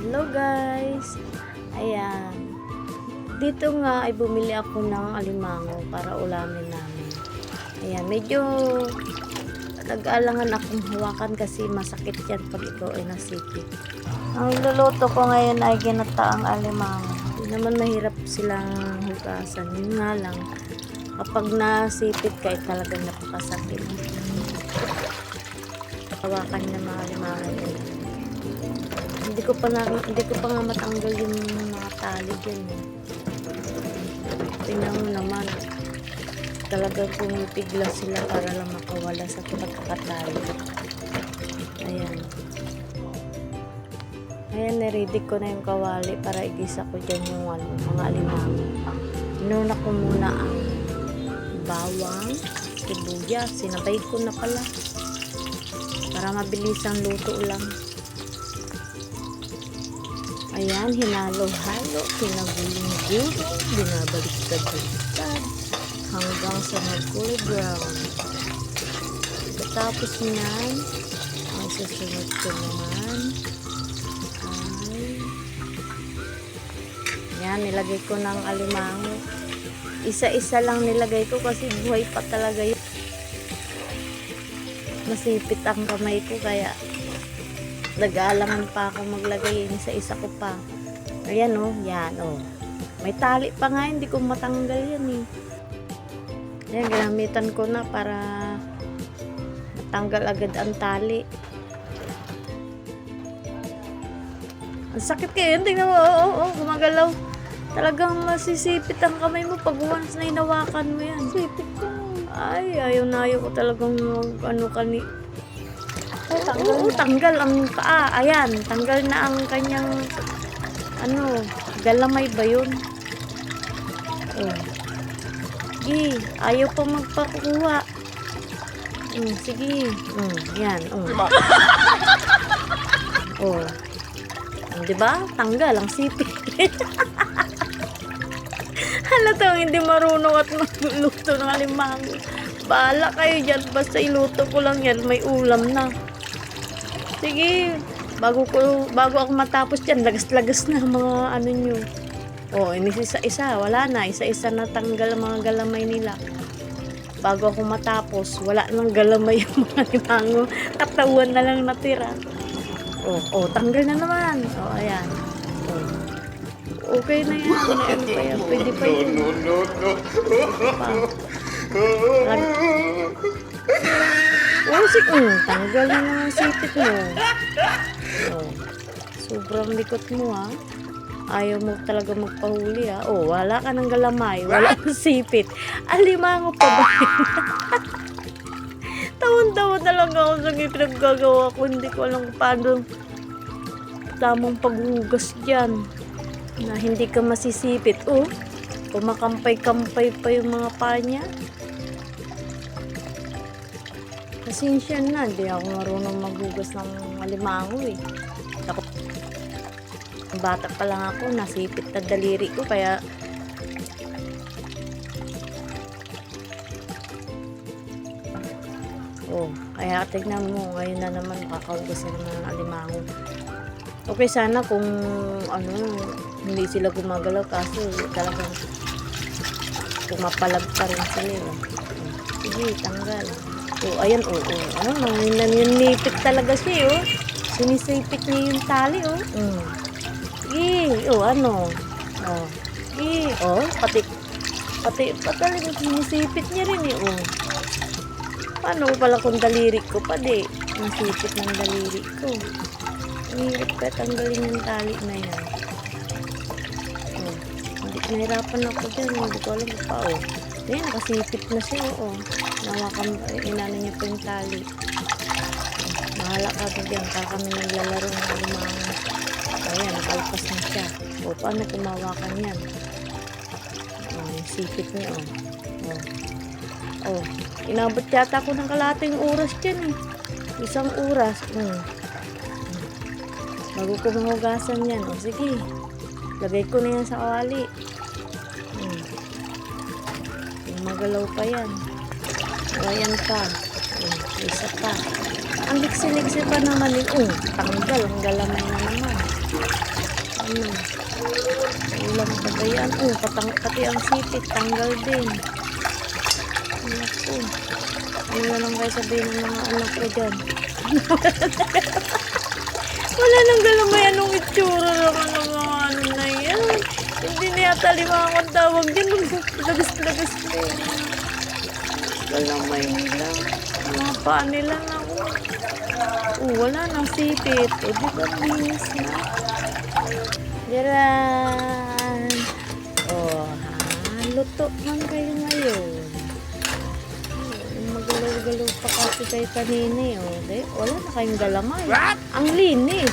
Hello guys! Ayan. Dito nga ay bumili ako ng alimango para ulamin namin. Ayan, medyo nag-aalangan akong hawakan kasi masakit yan pag ikaw ay nasipit. Ang luluto ko ngayon ay ginataang alimango. Hindi naman mahirap silang hugasan. Yun nga lang, kapag nasipit ka ay talagang napakasakit. Hawakan niya mga alimango yun. Hindi ko pa nga matanggal yung mga tali dyan. Tingnan mo naman. Talagang pumipigla sila para lang makawala sa pagkakatali. Ayan. Ayan, niready ko na yung kawali para igisa ko dyan yung mga alimango. Inuna ko muna ang bawang, sibuyas. Sinabay ko na pala. Para mabilis ang luto lang. Ayan, hinalo-halo, pinagulong-gulong, binabaliktad-baliktad hanggang sa magkulay brown. Tapos niyan, ang susunod ko naman ay yan, nilagay ko ng alimango. Isa-isa lang nilagay ko kasi buhay pa talaga yun. Masipit ang kamay ko kaya nag-aalangan pa ako maglagay sa isa ko pa. Ayan o, yan o. May tali pa nga, hindi ko matanggal yan eh. Ayan, ginamitan ko na para matanggal agad ang tali. Ang sakit kayo, tingnan mo, oo, gumagalaw. Talagang masisipit ang kamay mo pag once na hinawakan mo yan. Sipit ko. Ay, ayaw ko talagang Oo, tanggal ang paa. Ayan, tanggal na ang kanyang galamay ba yun? Oh. Sige, ayaw pa magpakuha. Sige. Yan. Oh. Diba? Tanggal ang sipit. Halatang hindi marunong at magluto ng alimango. Bahala kayo dyan. Basta iluto ko lang yan. May ulam na. Sige, bago ako matapos dyan, lagas-lagas na mga nyo. Oh, ini isa-isa, wala na. Isa-isa na tanggal ang mga galamay nila. Bago ako matapos, wala nang galamay yung mga limango. Katawan na lang natira. Oh, tanggal na naman. Oh, ayan. Oh. Okay na yan. Ano pa yan? Pwede pa yun. No. Tanggal na naman sipit mo. Oh, sobrang likot mo ha. Ayaw mo talaga magpahuli ha. Oh, wala ka ng galamay. Wala kang sipit. Alimango pa ba yun? Taon-taon talaga ako sa pinaggagawa ko. Hindi ko alam paano tamang paghugas dyan. Na hindi ka masisipit. Oh, kumakampay-kampay pa yung mga panya. Pasensya na, hindi ako marunong maghugas ng alimango eh. Ako, bata pa lang ako, nasipit na daliri ko, kaya kaya tignan mo, ngayon na naman makakahugas na ng alimango. Okay, sana kung hindi sila gumagalaw, kaso talagang pumapalag pa rin sila. Sige, tanggal. Ayan, naninipit talaga siya, sinisipit niya yung tali, Sige, sige, pati talaga sinisipit niya rin, Paano pala kung daliri ko pa, nasipit ng daliri ko. Hirap ka tanggalin yung tali na yan. Nahirapan ako dyan, hindi ko alam pa, Ayan, nakasipit na siya, inano niya po yung tali. Mahala ka ba dyan, kami naglalaro ng alimango. Ayan, nakalpas na siya. Paano kumawakan yan? Yung sipit niya, inabot yata ako ng kalating oras dyan, Isang oras, bago ko mahugasan yan, sige. Lagay ko na yan sa kawali. Magalaw pa yan. Ayan pa. Isa pa. Ang liksi-liksi pa naman tanggal. Ang galamay na naman. Ano? Ulam pa ba yan? Oh, pati ang sipit, tanggal din. Naku. Ano na lang kayo sabihin ng mga anak ko dyan? Wala nang galamay anong itsura naman ng mga ano na yan. Hindi na yata limangan tawag dyan. Labis-labis na yun. Galamay nila. Mga paa nila na. Wala nang sipit. Di ba binis na? Diyan. Luto man kayo ngayon. Magalaw-galaw pa kasi kayo kanina. Wala na kayong galamay. What? Ang linis.